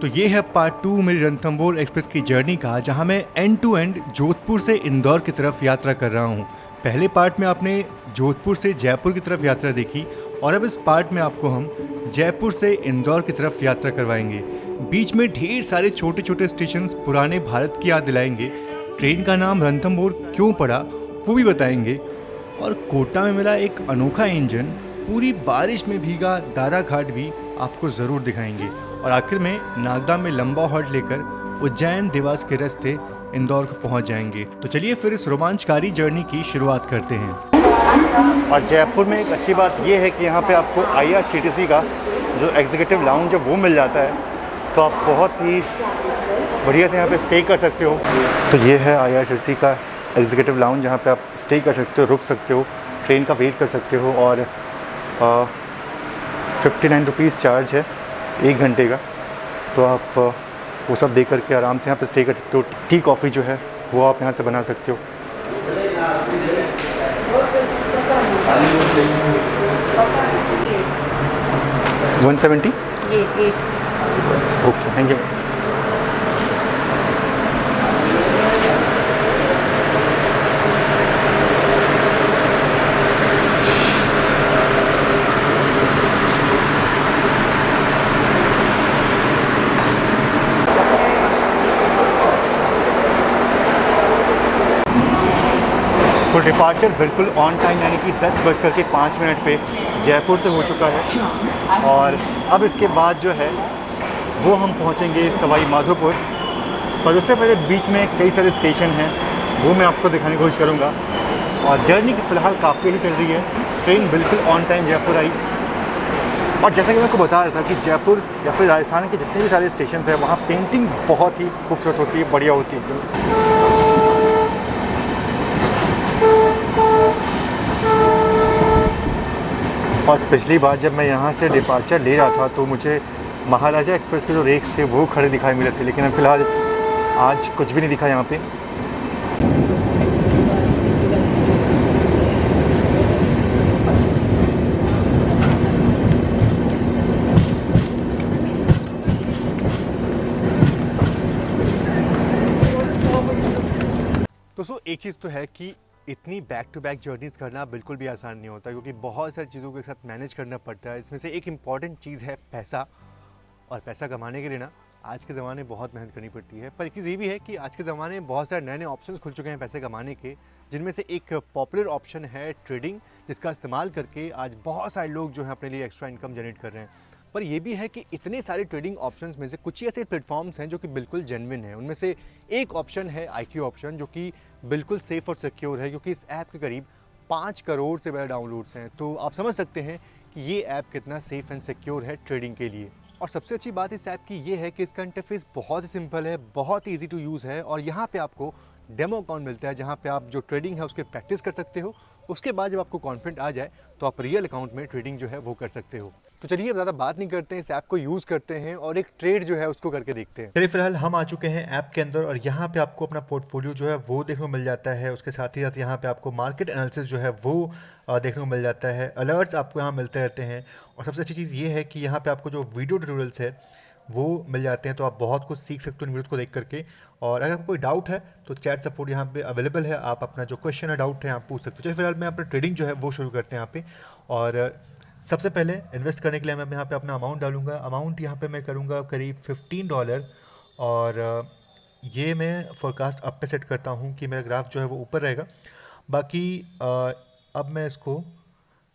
तो ये है पार्ट 2 मेरी रणथंभौर एक्सप्रेस की जर्नी का, जहां मैं एंड टू एंड जोधपुर से इंदौर की तरफ यात्रा कर रहा हूं। पहले पार्ट में आपने जोधपुर से जयपुर की तरफ यात्रा देखी और अब इस पार्ट में आपको हम जयपुर से इंदौर की तरफ यात्रा करवाएंगे। बीच में ढेर सारे छोटे छोटे स्टेशन पुराने भारत की याद दिलाएंगे। ट्रेन का नाम रणथंभौर क्यों पड़ा वो भी बताएंगे। और कोटा में मिला एक अनोखा इंजन, पूरी बारिश में भीगा दारा घाट भी आपको ज़रूर दिखाएंगे। और आखिर में नागदा में लंबा हॉल्ट लेकर उज्जैन देवास के रास्ते इंदौर को पहुंच जाएंगे। तो चलिए फिर इस रोमांचकारी जर्नी की शुरुआत करते हैं। और जयपुर में एक अच्छी बात यह है कि यहाँ पे आपको IRCTC का जो एग्जीक्यूटिव लाउंज है वो मिल जाता है, तो आप बहुत ही बढ़िया से यहाँ पे स्टे कर सकते हो। तो ये है IRCTC का एग्जीक्यूटिव लाउंज, जहाँ पे आप स्टे कर सकते हो, रुक सकते हो, ट्रेन का वेट कर सकते हो। और 59 रुपीज़ चार्ज है 1 घंटे का, तो आप वो सब दे करके आराम से यहाँ पे स्टे कर सकते हो। टी कॉफ़ी जो है वो आप यहाँ से बना सकते हो। $170? Okay, thank you. तो डिपार्चर बिल्कुल ऑन टाइम, यानी कि 10:05 पे जयपुर से हो चुका है। और अब इसके बाद जो है वो हम पहुंचेंगे सवाई माधोपुर। पर उससे पहले बीच में कई सारे स्टेशन हैं, वो मैं आपको दिखाने की कोशिश करूँगा। और जर्नी की फ़िलहाल काफ़ी अच्छी चल रही है, ट्रेन बिल्कुल ऑन टाइम जयपुर आई। और जैसा कि मैं आपको बता रहा था कि जयपुर या फिर राजस्थान के जितने भी सारे स्टेशन हैं वहाँ पेंटिंग बहुत ही खूबसूरत होती है, बढ़िया होती है। और पिछली बार जब मैं यहाँ से डिपार्चर ले रहा था तो मुझे महाराजा एक्सप्रेस के जो रेक्स थे वो खड़े दिखाई मिले थे, लेकिन फ़िलहाल आज कुछ भी नहीं दिखा यहाँ पे। दोस्तों एक चीज़ तो है कि इतनी बैक टू बैक जर्नीज़ करना बिल्कुल भी आसान नहीं होता, क्योंकि बहुत सारी चीज़ों के साथ मैनेज करना पड़ता है। इसमें से एक इम्पॉर्टेंट चीज़ है पैसा। और पैसा कमाने के लिए ना आज के ज़माने में बहुत मेहनत करनी पड़ती है। पर एक चीज़ ये भी है कि आज के ज़माने में बहुत सारे नए नए ऑप्शंस खुल चुके हैं पैसे कमाने के, जिनमें से एक पॉपुलर ऑप्शन है ट्रेडिंग, जिसका इस्तेमाल करके आज बहुत सारे लोग जो है अपने लिए एक्स्ट्रा इनकम जनरेट कर रहे हैं। पर यह भी है कि इतने सारे ट्रेडिंग ऑप्शंस में से कुछ ही ऐसे प्लेटफॉर्म्स हैं जो कि बिल्कुल जेन्युइन है। उनमें से एक ऑप्शन है IQ ऑप्शन, जो कि बिल्कुल सेफ़ और सिक्योर है, क्योंकि इस ऐप के करीब 5 करोड़ से ज़्यादा डाउनलोड्स हैं। तो आप समझ सकते हैं कि ये ऐप कितना सेफ़ एंड सिक्योर है ट्रेडिंग के लिए। और सबसे अच्छी बात इस ऐप की ये है कि इसका इंटरफेस बहुत ही सिंपल है, बहुत ईजी टू यूज़ है। और यहाँ पे आपको डेमो अकाउंट मिलता है, जहाँ पे आप जो ट्रेडिंग है उसके प्रैक्टिस कर सकते हो। उसके बाद जब आपको कॉन्फिडेंट आ जाए तो आप रियल अकाउंट में ट्रेडिंग जो है वो कर सकते हो। तो चलिए अब ज़्यादा बात नहीं करते हैं, इस ऐप को यूज़ करते हैं और एक ट्रेड जो है उसको करके देखते हैं। चलिए फिलहाल हम आ चुके हैं ऐप के अंदर और यहाँ पे आपको अपना पोर्टफोलियो जो है वो देखने को मिल जाता है। उसके साथ ही साथ यहाँ पे आपको मार्केट एनालिसिस जो है वो देखने को मिल जाता है। अलर्ट्स आपको यहाँ मिलते रहते हैं। और सबसे अच्छी चीज़ ये है कि यहाँ पे आपको जो वीडियो ट्यूटोरियल्स है वो मिल जाते हैं, तो आप बहुत कुछ सीख सकते हो इन वीडियोज़ को देख करके। और अगर कोई डाउट है तो चैट सपोर्ट यहाँ पे अवेलेबल है, आप अपना जो क्वेश्चन है, डाउट है, आप पूछ सकते हो। चलिए फिलहाल मैं अपना ट्रेडिंग जो है वो शुरू करते हैं यहाँ पे। और सबसे पहले इन्वेस्ट करने के लिए मैं यहाँ पे अपना अमाउंट डालूंगा। अमाउंट यहाँ पे मैं करूँगा करीब $15। और ये मैं फोरकास्ट अप पे सेट करता हूँ कि मेरा ग्राफ जो है वो ऊपर रहेगा। बाकी अब मैं इसको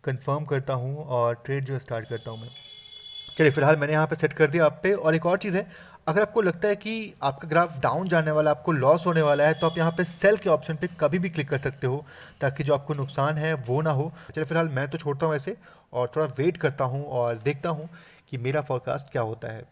कंफर्म करता हूँ और ट्रेड जो है स्टार्ट करता हूँ मैं। चलिए फिलहाल मैंने यहाँ पे सेट कर दिया आप पे। और एक और चीज़ है, अगर आपको लगता है कि आपका ग्राफ डाउन जाने वाला है, आपको लॉस होने वाला है, तो आप यहाँ पे सेल के ऑप्शन पे कभी भी क्लिक कर सकते हो, ताकि जो आपको नुकसान है वो ना हो। चलिए फिलहाल मैं तो छोड़ता हूँ ऐसे और थोड़ा वेट करता हूँ और देखता हूँ कि मेरा फोरकास्ट क्या होता है।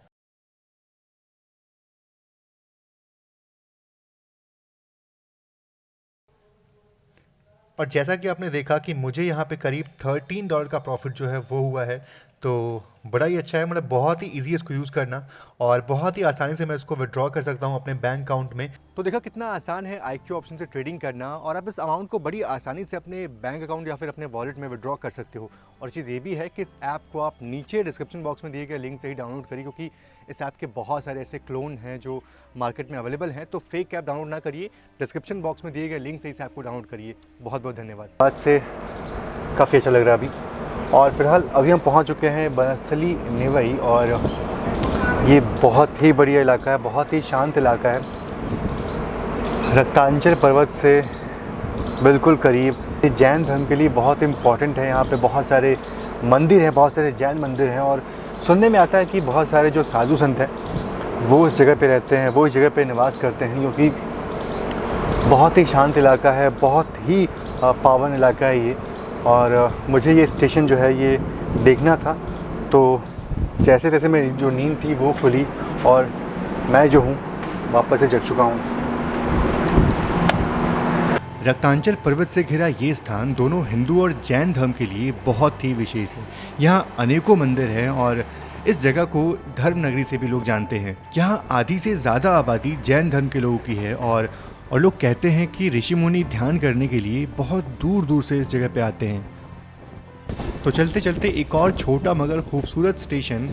और जैसा कि आपने देखा कि मुझे यहाँ पे करीब $13 का प्रॉफिट जो है वो हुआ है। तो बड़ा ही अच्छा है, मतलब बहुत ही ईज़ी है इसको यूज़ करना और बहुत ही आसानी से मैं इसको विड्रॉ कर सकता हूँ अपने बैंक अकाउंट में। तो देखा कितना आसान है IQ ऑप्शन से ट्रेडिंग करना और आप इस अमाउंट को बड़ी आसानी से अपने बैंक अकाउंट या फिर अपने वॉलेट में विड्रॉ कर सकते हो। और चीज़ ये भी है कि इस ऐप को आप नीचे डिस्क्रिप्शन बॉक्स में दिए गए लिंक से ही डाउनलोड करिए, क्योंकि इस ऐप के बहुत सारे ऐसे क्लोन हैं जो मार्केट में अवेलेबल हैं। तो फेक ऐप डाउनलोड ना करिए, डिस्क्रिप्शन बॉक्स में दिए गए लिंक से इस ऐप को डाउनलोड करिए। बहुत बहुत धन्यवाद। आज से काफ़ी अच्छा लग रहा है अभी। और फिलहाल अभी हम पहुंच चुके हैं बनस्थली नेवई और ये बहुत ही बढ़िया इलाका है, बहुत ही शांत इलाका है, रक्तांचल पर्वत से बिल्कुल करीब। ये जैन धर्म के लिए बहुत इम्पॉर्टेंट है। यहाँ पे बहुत सारे मंदिर हैं, बहुत सारे जैन मंदिर हैं और सुनने में आता है कि बहुत सारे जो साधु संत हैं वो इस जगह पे रहते हैं, वो इस जगह पे निवास करते हैं, क्योंकि बहुत ही शांत इलाका है, बहुत ही पावन इलाका है ये। और मुझे ये स्टेशन जो है ये देखना था, तो जैसे तैसे मेरी जो नींद थी वो खुली और मैं जो हूँ वापस से जग चुका हूँ। रक्तांचल पर्वत से घिरा ये स्थान दोनों हिंदू और जैन धर्म के लिए बहुत ही विशेष है। यहाँ अनेकों मंदिर हैं और इस जगह को धर्म नगरी से भी लोग जानते हैं। यहाँ आधी से ज़्यादा आबादी जैन धर्म के लोगों की है और लोग कहते हैं कि ऋषि मुनि ध्यान करने के लिए बहुत दूर दूर से इस जगह पे आते हैं। तो चलते चलते एक और छोटा मगर खूबसूरत स्टेशन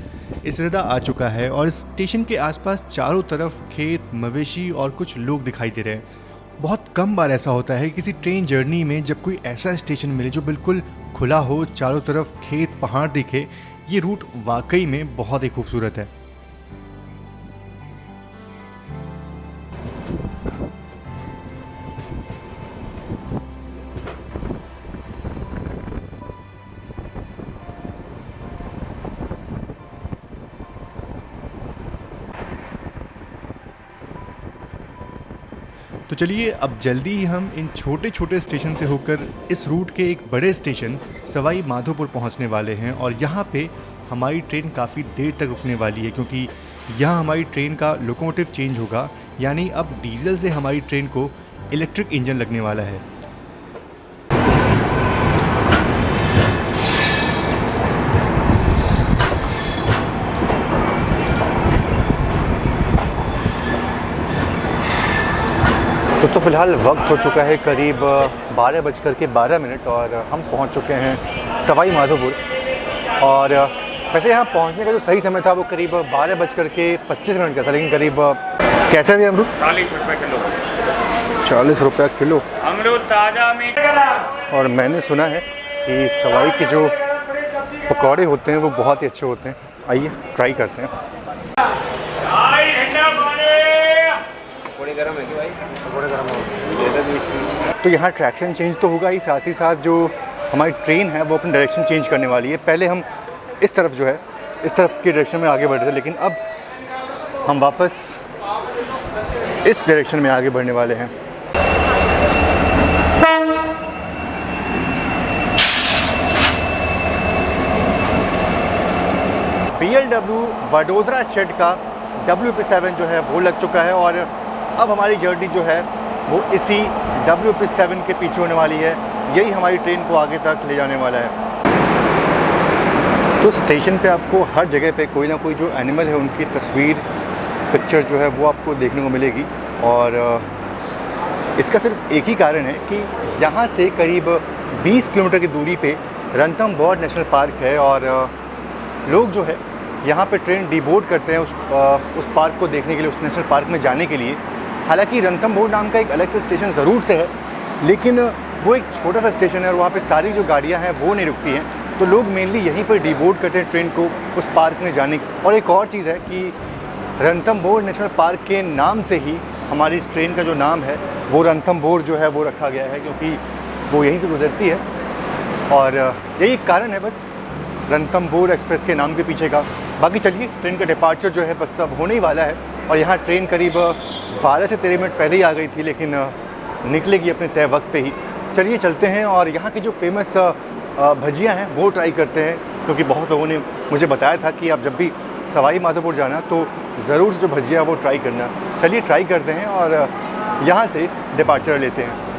इसरदा आ चुका है और इस स्टेशन के आसपास चारों तरफ खेत, मवेशी और कुछ लोग दिखाई दे रहे हैं। बहुत कम बार ऐसा होता है किसी ट्रेन जर्नी में जब कोई ऐसा स्टेशन मिले जो बिल्कुल खुला हो, चारों तरफ खेत, पहाड़ दिखे। ये रूट वाकई में बहुत ही खूबसूरत है। तो चलिए अब जल्दी ही हम इन छोटे छोटे स्टेशन से होकर इस रूट के एक बड़े स्टेशन सवाई माधोपुर पहुंचने वाले हैं और यहाँ पे हमारी ट्रेन काफ़ी देर तक रुकने वाली है, क्योंकि यहाँ हमारी ट्रेन का लोकोमोटिव चेंज होगा, यानी अब डीजल से हमारी ट्रेन को इलेक्ट्रिक इंजन लगने वाला है। दोस्तों फिलहाल वक्त हो चुका है करीब 12:12 और हम पहुंच चुके हैं सवाई माधोपुर। और वैसे यहाँ पहुंचने का जो सही समय था वो करीब 12:25 का था, लेकिन करीब कैसे भी अमरूद 40 रुपये किलो। 40 रुपये किलो अमरूद ताज़ा मीठा। और मैंने सुना है कि सवाई के जो पकौड़े होते हैं वो बहुत ही अच्छे होते हैं। आइए ट्राई करते हैं। गरम है कि भाई? गरम हो। तो यहाँ ट्रैक्शन चेंज तो होगा ही, साथ ही साथ जो हमारी ट्रेन है वो अपनी डायरेक्शन चेंज करने वाली है। पहले हम इस तरफ जो है इस तरफ की डायरेक्शन में आगे बढ़ रहे थे, लेकिन अब हम वापस इस डायरेक्शन में आगे बढ़ने वाले हैं। BLW वडोदरा शेड का WP7 जो है वो लग चुका है और अब हमारी जर्नी जो है वो इसी WP7 के पीछे होने वाली है। यही हमारी ट्रेन को आगे तक ले जाने वाला है। तो स्टेशन पे आपको हर जगह पे कोई ना कोई जो एनिमल है उनकी तस्वीर, पिक्चर जो है वो आपको देखने को मिलेगी। और इसका सिर्फ एक ही कारण है कि यहाँ से करीब 20 किलोमीटर की दूरी पे रणथंभौर नेशनल पार्क है और लोग जो है यहाँ पे ट्रेन डीबोर्ड करते हैं उस पार्क को देखने के लिए, उस नेशनल पार्क में जाने के लिए। हालांकि रणथंभौर नाम का एक अलग से स्टेशन ज़रूर से है, लेकिन वो एक छोटा सा स्टेशन है और वहाँ पे सारी जो गाड़ियाँ हैं वो नहीं रुकती हैं। तो लोग मेनली यहीं पर डीबोर्ड करते हैं ट्रेन को उस पार्क में जाने की। और एक और चीज़ है कि रणथंभौर नेशनल पार्क के नाम से ही हमारी इस ट्रेन का जो नाम है वो रणथंभौर जो है वो रखा गया है, क्योंकि वो यहीं से गुजरती है। और यही कारण है बस रणथंभौर एक्सप्रेस के नाम के पीछे का। बाकी चलिए ट्रेन का डिपार्चर जो है बस अब होने ही वाला है और यहाँ ट्रेन करीब 12 से 13 मिनट पहले ही आ गई थी, लेकिन निकलेगी अपने तय वक्त पे ही। चलिए चलते हैं और यहाँ की जो फेमस भजियाँ हैं वो ट्राई करते हैं, क्योंकि बहुत लोगों ने मुझे बताया था कि आप जब भी सवाई माधोपुर जाना तो ज़रूर जो भजिया वो ट्राई करना। चलिए ट्राई करते हैं और यहाँ से डिपार्चर लेते हैं।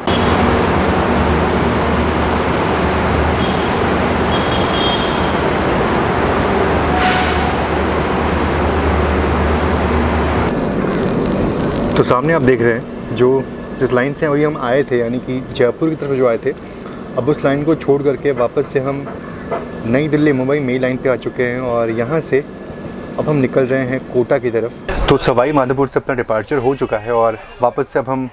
तो सामने आप देख रहे हैं जो जिस लाइन से वही हम आए थे, यानी कि जयपुर की तरफ जो आए थे, अब उस लाइन को छोड़ करके वापस से हम नई दिल्ली मुंबई मेन लाइन पे आ चुके हैं और यहाँ से अब हम निकल रहे हैं कोटा की तरफ। तो सवाई माधोपुर से अपना डिपार्चर हो चुका है और वापस से अब हम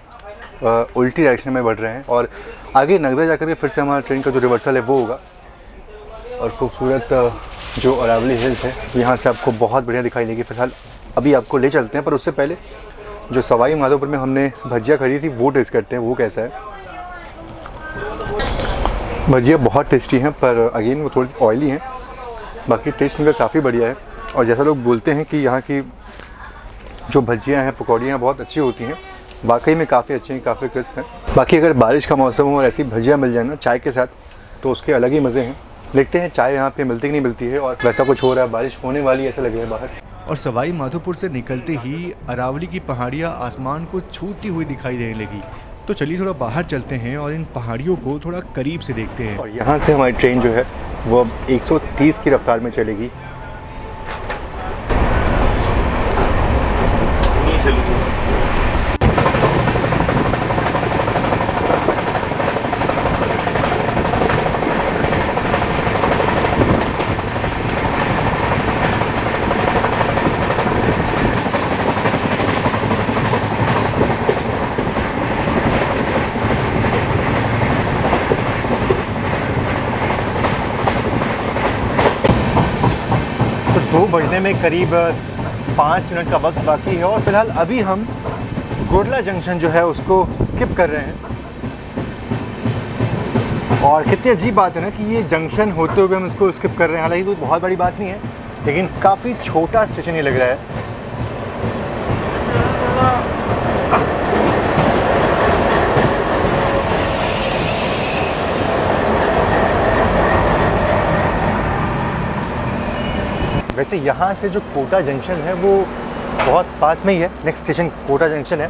उल्टी डायरेक्शन में बढ़ रहे हैं और आगे नगदा जाकर के फिर से हमारा ट्रेन का जो रिवर्सल है वो होगा। और खूबसूरत जो अरावली हिल्स है यहाँ से आपको बहुत बढ़िया दिखाई देगी। फिलहाल अभी आपको ले चलते हैं, पर उससे पहले जो सवाई माधोपुर में हमने भजिया खरीदी थी वो टेस्ट करते हैं वो कैसा है। भजिया बहुत टेस्टी हैं, पर अगेन वो थोड़ी ऑयली हैं, बाकी टेस्ट इनका काफ़ी बढ़िया है। और जैसा लोग बोलते हैं कि यहाँ की जो भजियाँ हैं, पकौड़ियाँ बहुत अच्छी होती हैं, वाकई में काफ़ी अच्छी हैं, काफ़ी क्रिस्प हैं। बाकी अगर बारिश का मौसम हो और ऐसी भजिया मिल जाए ना चाय के साथ, तो उसके अलग ही मज़े हैं। देखते हैं चाय यहाँ पे मिलती कि नहीं मिलती है, और वैसा कुछ हो रहा है, बारिश होने वाली ऐसा लग रहा है बाहर। और सवाई माधोपुर से निकलते ही अरावली की पहाड़ियाँ आसमान को छूती हुई दिखाई देने लगी। तो चलिए थोड़ा बाहर चलते हैं और इन पहाड़ियों को थोड़ा करीब से देखते हैं। और यहाँ से हमारी ट्रेन जो है वो अब 130 की रफ्तार में चलेगी। तो 2 बजने में करीब 5 मिनट का वक्त बाकी है और फिलहाल अभी हम गुरला जंक्शन जो है उसको स्किप कर रहे हैं। और कितनी अजीब बात है ना कि ये जंक्शन होते हुए हम इसको स्किप कर रहे हैं। हालांकि कोई बहुत बड़ी बात नहीं है, लेकिन काफ़ी छोटा स्टेशन ये लग रहा है। वैसे यहाँ से जो कोटा जंक्शन है वो बहुत पास में ही है, नेक्स्ट स्टेशन कोटा जंक्शन है।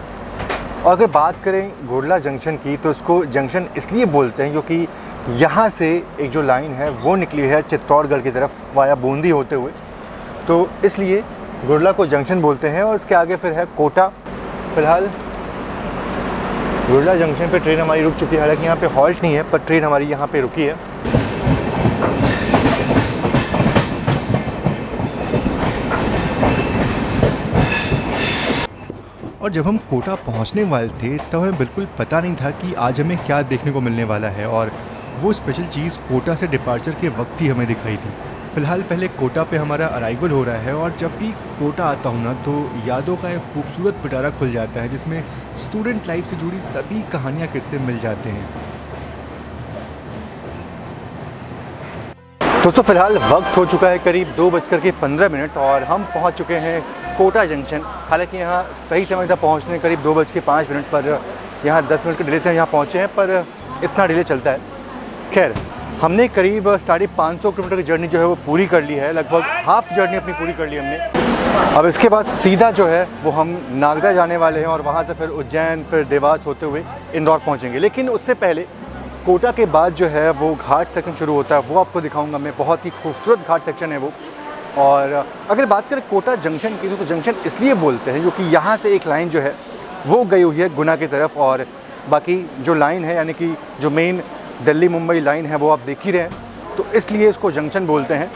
और अगर बात करें गुरला जंक्शन की, तो इसको जंक्शन इसलिए बोलते हैं क्योंकि यहाँ से एक जो लाइन है वो निकली है चित्तौड़गढ़ की तरफ वाया बूंदी होते हुए, तो इसलिए गुरला को जंक्शन बोलते हैं। और इसके आगे फिर है कोटा। फिलहाल गुरला जंक्शन पे ट्रेन हमारी रुक चुकी है, हालांकि यहाँ पे हॉल्ट नहीं है, पर ट्रेन हमारी यहाँ पे रुकी है। और जब हम कोटा पहुंचने वाले थे तब हमें बिल्कुल पता नहीं था कि आज हमें क्या देखने को मिलने वाला है, और वो स्पेशल चीज़ कोटा से डिपार्चर के वक्त ही हमें दिखाई थी। फ़िलहाल पहले कोटा पे हमारा अराइवल हो रहा है और जब भी कोटा आता हूँ ना तो यादों का एक खूबसूरत पिटारा खुल जाता है जिसमें स्टूडेंट लाइफ से जुड़ी सभी कहानियाँ किस्से मिल जाते हैं। दोस्तों फ़िलहाल वक्त हो चुका है करीब 2:15 और हम पहुँच चुके हैं कोटा जंक्शन। हालांकि यहाँ सही समय था पहुँचने करीब 2:05, पर यहाँ 10 मिनट के डिले से यहाँ पहुँचे हैं, पर इतना डिले चलता है। खैर, हमने करीब 550 किलोमीटर की जर्नी जो है वो पूरी कर ली है, लगभग हाफ जर्नी अपनी पूरी कर ली हमने। अब इसके बाद सीधा जो है वो हम नागदा जाने वाले हैं और वहाँ से फिर उज्जैन, फिर देवास होते हुए इंदौर पहुँचेंगे। लेकिन उससे पहले कोटा के बाद जो है वो घाट सेक्शन शुरू होता है, वो आपको दिखाऊँगा मैं। बहुत ही खूबसूरत घाट सेक्शन है वो। और अगर बात करें कोटा जंक्शन की, तो जंक्शन इसलिए बोलते हैं क्योंकि यहाँ से एक लाइन जो है वो गई हुई है गुना की तरफ, और बाकी जो लाइन है यानी कि जो मेन दिल्ली मुंबई लाइन है वो आप देख ही रहे हैं, तो इसलिए इसको जंक्शन बोलते हैं।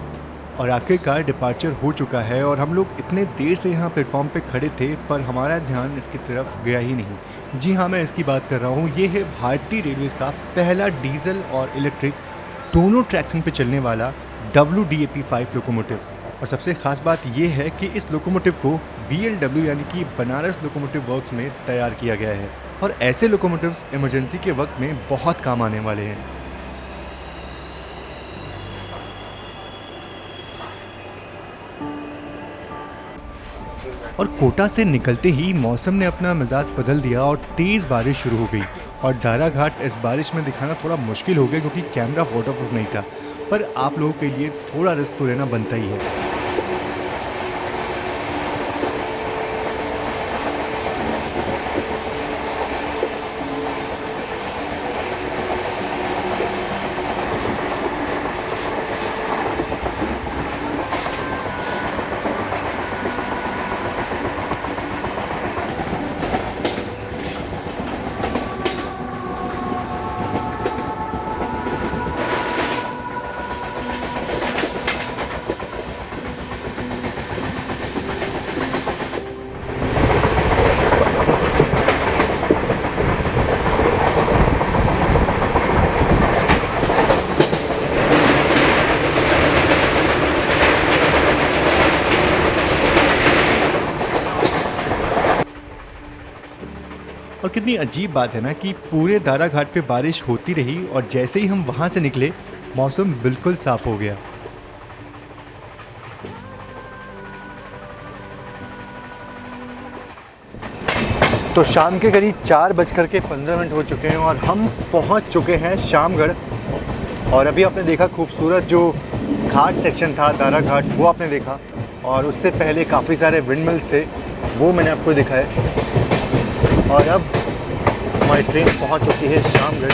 और आखिरकार डिपार्चर हो चुका है और हम लोग इतने देर से यहाँ प्लेटफॉर्म पे खड़े थे, पर हमारा ध्यान इसकी तरफ गया ही नहीं। जी हाँ, मैं इसकी बात कर रहा हूँ। ये है भारतीय रेलवेज़ का पहला डीजल और इलेक्ट्रिक दोनों ट्रैक्शन पे चलने वाला WDAP-5 लोकोमोटिव। और सबसे ख़ास बात ये है कि इस लोकोमोटिव को BLW यानी कि बनारस लोकोमोटिव वर्क्स में तैयार किया गया है, और ऐसे लोकोमोटिव्स इमरजेंसी के वक्त में बहुत काम आने वाले हैं। और कोटा से निकलते ही मौसम ने अपना मिजाज बदल दिया और तेज़ बारिश शुरू हो गई। और दारा घाट इस बारिश में दिखाना थोड़ा मुश्किल हो गया क्योंकि कैमरा वाटरप्रूफ नहीं था, पर आप लोगों के लिए थोड़ा रिस्क तो लेना बनता ही है। और कितनी अजीब बात है ना कि पूरे दादा घाट पे बारिश होती रही और जैसे ही हम वहाँ से निकले मौसम बिल्कुल साफ़ हो गया। तो शाम के करीब 4:15 हो चुके हैं और हम पहुंच चुके हैं शामगढ़। और अभी आपने देखा खूबसूरत जो घाट सेक्शन था, दारा घाट, वो आपने देखा। और उससे पहले काफ़ी सारे विंड मिल्स थे, वो मैंने आपको दिखाया। और अब हमारी ट्रेन पहुंच चुकी है शामगढ़।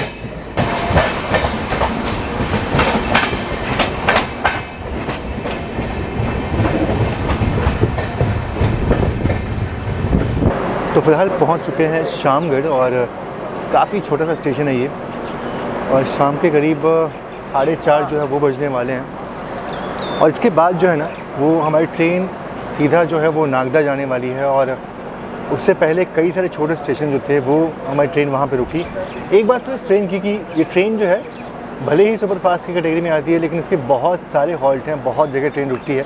तो फ़िलहाल पहुंच चुके हैं शामगढ़ और काफ़ी छोटा सा स्टेशन है ये। और शाम के करीब 4:30 जो है वो बजने वाले हैं। और इसके बाद जो है ना वो हमारी ट्रेन सीधा जो है वो नागदा जाने वाली है। और उससे पहले कई सारे छोटे स्टेशन जो थे वो हमारी ट्रेन वहाँ पे रुकी। एक बात तो इस ट्रेन की कि ये ट्रेन जो है भले ही सुपरफास्ट की कैटेगरी में आती है, लेकिन इसके बहुत सारे हॉल्ट हैं, बहुत जगह ट्रेन रुकती है।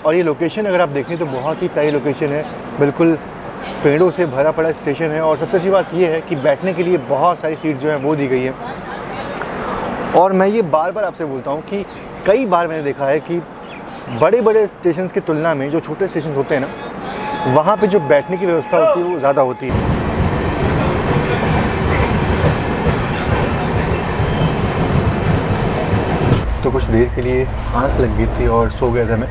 और ये लोकेशन अगर आप देखें तो बहुत ही प्यारी लोकेशन है, बिल्कुल पेड़ों से भरा पड़ा स्टेशन है। और सबसे अच्छी बात ये है कि बैठने के लिए बहुत सारी सीट जो है वो दी गई है। और मैं ये बार बार आपसे बोलता हूँ कि कई बार मैंने देखा है कि बड़े बड़े स्टेशन की तुलना में जो छोटे स्टेशन होते हैं ना, वहाँ पे जो बैठने की व्यवस्था होती है वो ज़्यादा होती है। तो कुछ देर के लिए आँख लग गई थी और सो गया था मैं,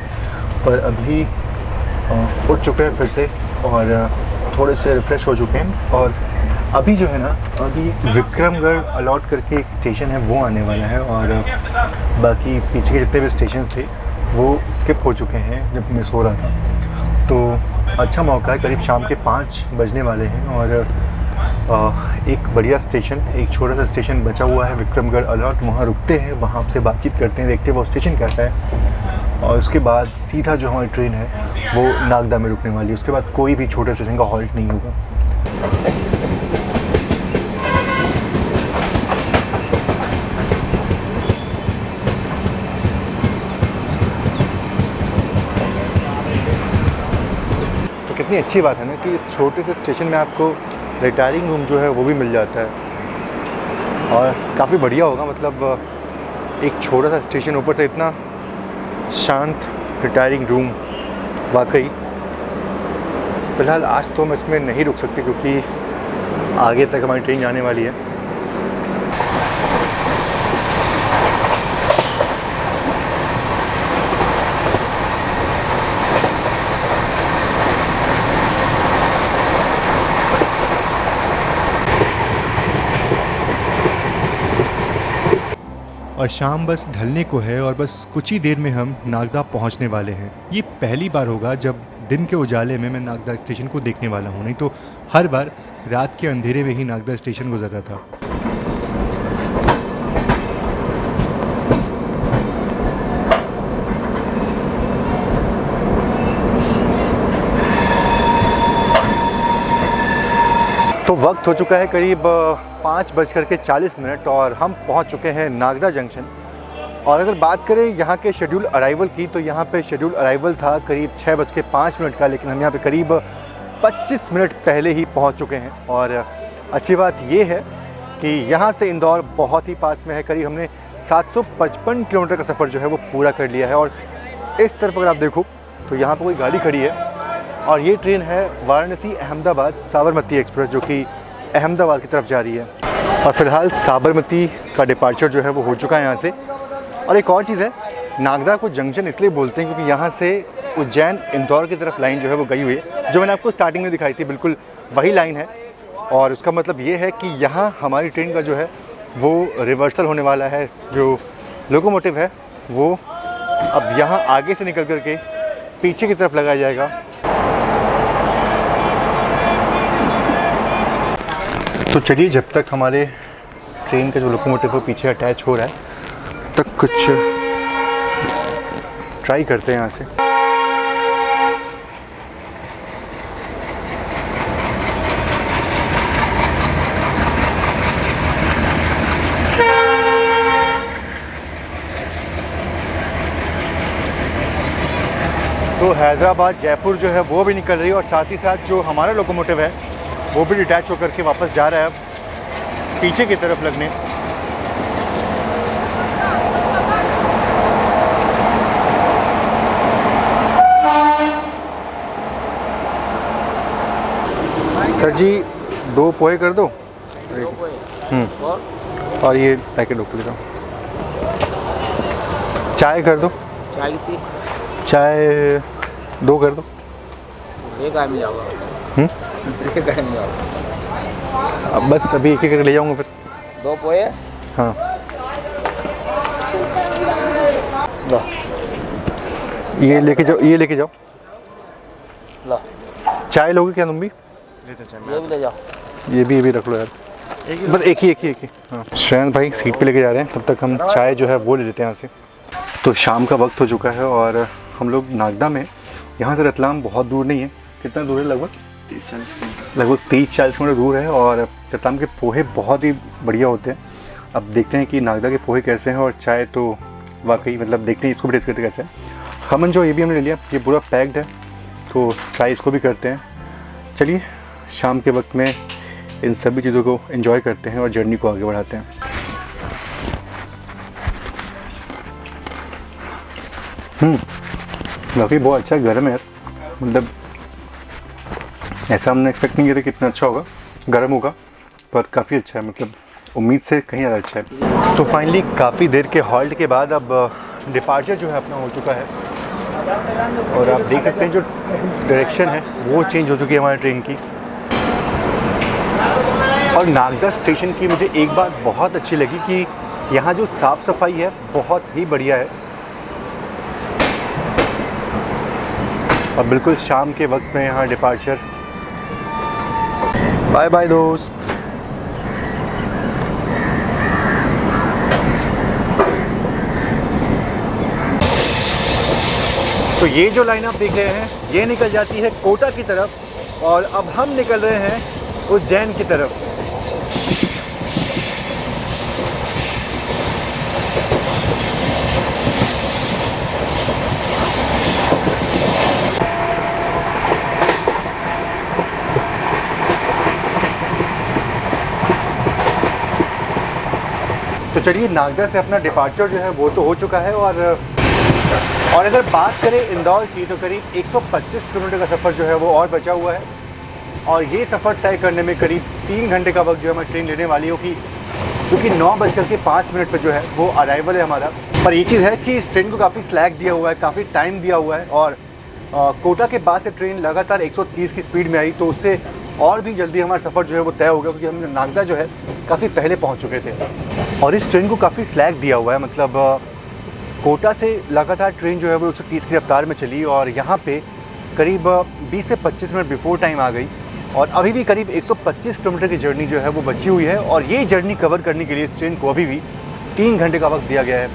पर अभी उठ चुके हैं फिर से और थोड़े से रिफ़्रेश हो चुके हैं। और अभी जो है ना, अभी विक्रमगढ़ अलॉट करके एक स्टेशन है वो आने वाला है। और बाकी पीछे के जितने भी स्टेशन थे वो स्किप हो चुके हैं जब मैं सो रहा था। तो अच्छा मौका है, करीब शाम के 5 बजने वाले हैं। और एक बढ़िया स्टेशन, एक छोटा सा स्टेशन बचा हुआ है विक्रमगढ़ अलॉट, वहाँ रुकते हैं, वहाँ आपसे बातचीत करते हैं, देखते हैं वो स्टेशन कैसा है। और उसके बाद सीधा जो हमारी ट्रेन है वो नागदा में रुकने वाली है। उसके बाद कोई भी छोटे स्टेशन का हॉल्ट नहीं होगा। तो कितनी अच्छी बात है ना कि इस छोटे से स्टेशन में आपको रिटायरिंग रूम जो है वो भी मिल जाता है। और काफ़ी बढ़िया होगा, मतलब एक छोटा सा स्टेशन, ऊपर से इतना शांत रिटायरिंग रूम, वाकई। फ़िलहाल आज तो हम इसमें नहीं रुक सकते क्योंकि आगे तक हमारी ट्रेन जाने वाली है। और शाम बस ढलने को है और बस कुछ ही देर में हम नागदा पहुंचने वाले हैं। ये पहली बार होगा जब दिन के उजाले में मैं नागदा स्टेशन को देखने वाला हूं, नहीं तो हर बार रात के अंधेरे में ही नागदा स्टेशन गुजरता था। तो वक्त हो चुका है करीब 5:40 और हम पहुंच चुके हैं नागदा जंक्शन। और अगर बात करें यहाँ के शेड्यूल अराइवल की, तो यहाँ पे शेड्यूल अराइवल था करीब 6:05 का, लेकिन हम यहाँ पे करीब 25 मिनट पहले ही पहुँच चुके हैं। और अच्छी बात ये है कि यहाँ से इंदौर बहुत ही पास में है, करीब हमने 755 किलोमीटर का सफ़र जो है वो पूरा कर लिया है। और इस तरफ अगर आप देखो तो यहाँ पर कोई गाड़ी खड़ी है और ये ट्रेन है वाराणसी अहमदाबाद साबरमती एक्सप्रेस, जो कि अहमदाबाद की तरफ जा रही है। और फिलहाल साबरमती का डिपार्चर जो है वो हो चुका है यहाँ से। और एक और चीज़ है, नागदा को जंक्शन इसलिए बोलते हैं क्योंकि यहाँ से उज्जैन इंदौर की तरफ लाइन जो है वो गई हुई है, जो मैंने आपको स्टार्टिंग में दिखाई थी, बिल्कुल वही लाइन है। और उसका मतलब ये है कि यहाँ हमारी ट्रेन का जो है वो रिवर्सल होने वाला है। जो लोकोमोटिव है वो अब यहाँ आगे से निकल करके पीछे की तरफ लगाया जाएगा। तो चलिए, जब तक हमारे ट्रेन का जो लोकोमोटिव है पीछे अटैच हो रहा है तक कुछ ट्राई करते हैं यहाँ से। तो हैदराबाद जयपुर जो है वो भी निकल रही है और साथ ही साथ जो हमारा लोकोमोटिव है वो भी डिटैच होकर के वापस जा रहा है अब पीछे की तरफ लगने। सर जी 2 पोहे कर दो। और ये पैकेट ऊपर दो। चाय कर दो। चाय कितनी? चाय 2 कर दो। एक आदमी जाऊँगा। एक आदमी जाऊँगा। अब बस अभी एक एक करके ले जाऊँगा फिर। 2 पोहे। हाँ लो ये लेके जाओ, ये लेके जाओ। लो चाय लोगे क्या तुम भी? ये भी ले जाओ। ये भी रख लो यार। बस एक ही। हाँ श्रेयांश भाई सीट पे लेके जा रहे हैं, तब तक हम चाय जो है वो ले लेते हैं यहाँ से। तो शाम का वक्त हो चुका है और हम लोग नागदा में, यहाँ से रतलाम बहुत दूर नहीं है। कितना दूर है? लगभग 30-40 किलोमीटर दूर है। और रतलाम के पोहे बहुत ही बढ़िया होते हैं। अब देखते हैं कि नागदा के पोहे कैसे हैं और चाय तो वाकई मतलब देखते हैं इसको भी टेस्ट करते कैसे है। खमन जो ये भी हमने ले लिया, ये पूरा पैक्ड है, तो ट्राई इसको भी करते हैं। चलिए शाम के वक्त में इन सभी चीज़ों को एंजॉय करते हैं और जर्नी को आगे बढ़ाते हैं। वाकई बहुत अच्छा गर्म है यार, मतलब ऐसा हमने एक्सपेक्ट नहीं किया था कितना अच्छा होगा, गर्म होगा, पर काफ़ी अच्छा है, मतलब उम्मीद से कहीं ज़्यादा अच्छा है। तो फाइनली काफ़ी देर के हॉल्ट के बाद अब डिपार्चर जो है अपना हो चुका है और आप देख सकते हैं जो डायरेक्शन है वो चेंज हो चुकी है हमारी ट्रेन की। और नागदा स्टेशन की मुझे एक बात बहुत अच्छी लगी कि यहाँ जो साफ़ सफाई है बहुत ही बढ़िया है। और बिल्कुल शाम के वक्त में यहाँ डिपार्चर। बाय बाय दोस्त। तो ये जो लाइन आप देख रहे हैं ये निकल जाती है कोटा की तरफ और अब हम निकल रहे हैं उज्जैन की तरफ। तो चलिए नागदा से अपना डिपार्चर जो है वो तो हो चुका है और अगर बात करें इंदौर की तो करीब 125 किलोमीटर का सफ़र जो है वो और बचा हुआ है और ये सफ़र तय करने में करीब 3 घंटे का वक्त जो है हमारी ट्रेन लेने वाली हो क्योंकि 9:05 पर जो है वो अराइवल है हमारा। पर ये चीज़ है कि इस ट्रेन को काफ़ी स्लैक दिया हुआ है, काफ़ी टाइम दिया हुआ है और कोटा के बाद से ट्रेन लगातार 130 की स्पीड में आई तो उससे और भी जल्दी हमारा सफ़र जो है वो तय हो गया क्योंकि हम नागदा जो है काफ़ी पहले पहुँच चुके थे। और इस ट्रेन को काफ़ी स्लैक दिया हुआ है, मतलब कोटा से लगातार ट्रेन जो है वो 130 की रफ्तार में चली और यहाँ पे करीब 20 से 25 मिनट बिफोर टाइम आ गई और अभी भी करीब 125 किलोमीटर की जर्नी जो है वो बची हुई है और ये जर्नी कवर करने के लिए इस ट्रेन को अभी भी 3 घंटे का वक्त दिया गया है।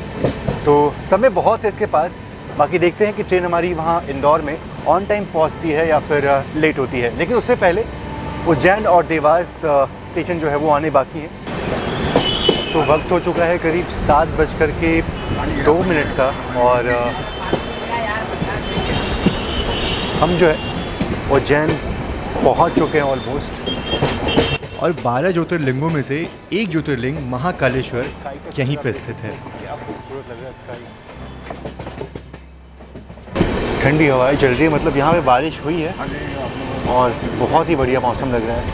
तो समय बहुत है इसके पास, बाकी देखते हैं कि ट्रेन हमारी वहाँ इंदौर में ऑन टाइम पहुँचती है या फिर लेट होती है। लेकिन उससे पहले उज्जैन और देवास स्टेशन जो है वो आने बाकी है। तो वक्त हो चुका है करीब 7:02 का और हम जो है उज्जैन पहुंच चुके हैं ऑलमोस्ट। और 12 ज्योतिर्लिंगों में से एक ज्योतिर्लिंग महाकालेश्वर यहीं पे स्थित है। ठंडी हवाएं चल रही है, मतलब यहाँ पे बारिश हुई है और बहुत ही बढ़िया मौसम लग रहा है।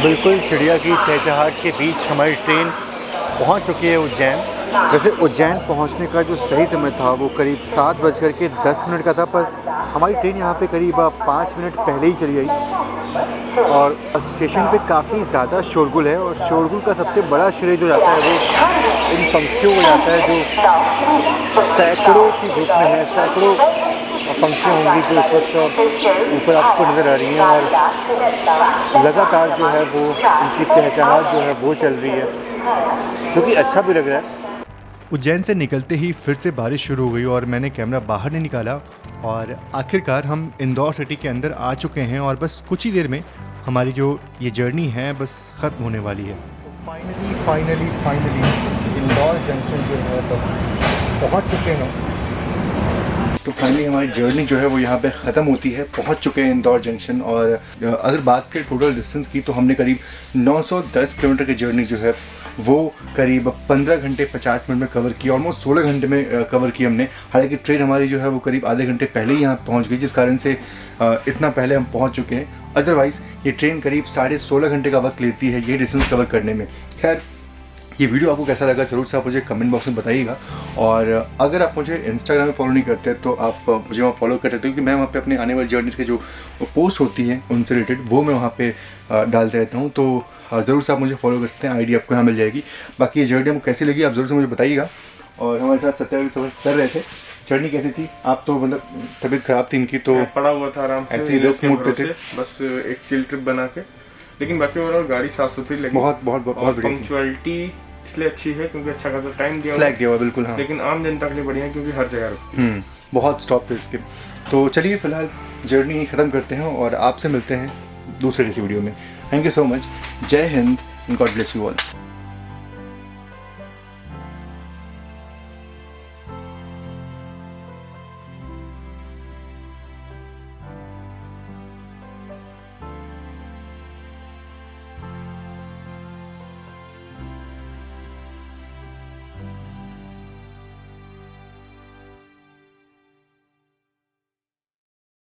बिल्कुल चिड़िया की चहचहाट के बीच हमारी ट्रेन पहुंच चुकी है उज्जैन। वैसे उज्जैन पहुंचने का जो सही समय था वो करीब 7:10 का था, पर हमारी ट्रेन यहाँ पे करीब 5 मिनट पहले ही चली आई और स्टेशन पे काफ़ी ज़्यादा शोरगुल है और शोरगुल का सबसे बड़ा श्रेय जो जाता है वो इन पंक्षियों को जाता है जो सैकड़ों की ग्रुप में है। सैकड़ों पंक्षी होंगी जो इस वक्त ऊपर आपको नज़र आ रही हैं और लगातार जो है वो उनकी चहचहाट जो है वो चल रही है, जो कि अच्छा भी लग रहा है। उज्जैन से निकलते ही फिर से बारिश शुरू हो गई और मैंने कैमरा बाहर नहीं निकाला और आखिरकार हम इंदौर सिटी के अंदर आ चुके हैं और बस कुछ ही देर में हमारी जो ये जर्नी है बस ख़त्म होने वाली है। फाइनली इंदौर जंक्शन जो है बस पहुंच चुके हैं। तो फाइनली हमारी जर्नी जो है वो यहाँ पे ख़त्म होती है, पहुँच चुके हैं इंदौर जंक्शन। और अगर बात करें टोटल डिस्टेंस की तो हमने करीब 910 किलोमीटर की जर्नी जो है वो करीब 15 घंटे 50 मिनट में कवर की, ऑलमोस्ट 16 घंटे में कवर की हमने। हालांकि ट्रेन हमारी जो है वो करीब आधे घंटे पहले ही यहाँ पहुँच गई, जिस कारण से इतना पहले हम पहुँच चुके हैं। अदरवाइज़ ये ट्रेन करीब 16.5 घंटे का वक्त लेती है ये डिस्टेंस कवर करने में। खैर, ये वीडियो आपको कैसा लगा ज़रूर से आप मुझे कमेंट बॉक्स में बताइएगा। और अगर आप मुझे इंस्टाग्राम में फॉलो नहीं करते तो आप मुझे वहाँ फॉलो कर सकते हो, क्योंकि मैं वहाँ पे अपने आने वाली जर्नीज़ के जो पोस्ट होती हैं उनसे रिलेटेड वो मैं वहाँ पे डालते रहता हूँ। तो ज़रूर से आप मुझे फॉलो कर सकते हैं, आईडी आपको यहाँ मिल जाएगी। बाकी ये जर्नी आपको कैसी लगी आप ज़रूर से मुझे बताइएगा। और हमारे साथ सत्या भी सफ़र कर रहे थे, जर्नी कैसी थी? आप तो मतलब तबीयत ख़राब थी इनकी तो पड़ा हुआ था आराम से, ऐसे ही रेस्ट मोड पे थे, बस एक चिल ट्रिप बना के। लेकिन बाकी ओवरऑल गाड़ी साफ सुथरी लगी, बहुत बढ़िया। पंक्चुअलिटी इसलिए अच्छी है क्योंकि अच्छा खासा टाइम दिया फ्लैग दिया हुआ बिल्कुल। हाँ, लेकिन आम जनता के लिए बढ़िया है क्योंकि हर जगह रुकती। बहुत स्टॉप है इसके। तो चलिए फिलहाल जर्नी ख़त्म करते हैं और आपसे मिलते हैं दूसरे किसी वीडियो में। Thank you so much. जय हिंद, गॉड ब्लेस यू ऑल।